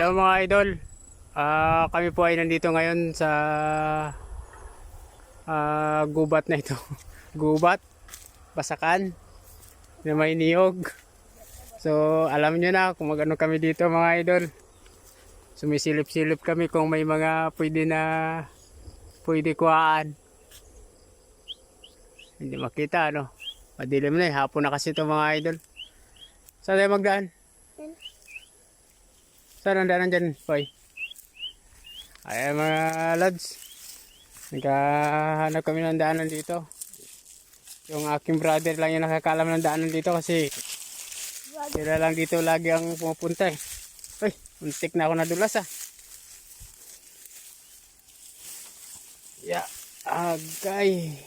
Hello mga idol. Kami po ay nandito ngayon sa gubat na ito. Gubat, Basakan, na may niyog. So alam nyo na kung magano kami dito mga idol. Sumisilip-silip kami kung may mga pwede kuhaan. Hindi makita ano. Madilim na hapon na kasi ito mga idol. Saan tayo magdaan? Saan ang daanan dyan, Poy? Ayan mga lads. Naghahanap kami ng daanan dito. Yung aking brother lang yung nakakalam ng daanan dito kasi sila lang dito lagi ang pumupunta eh. Uy, muntik na ako nadulas ah. Yeah, agay.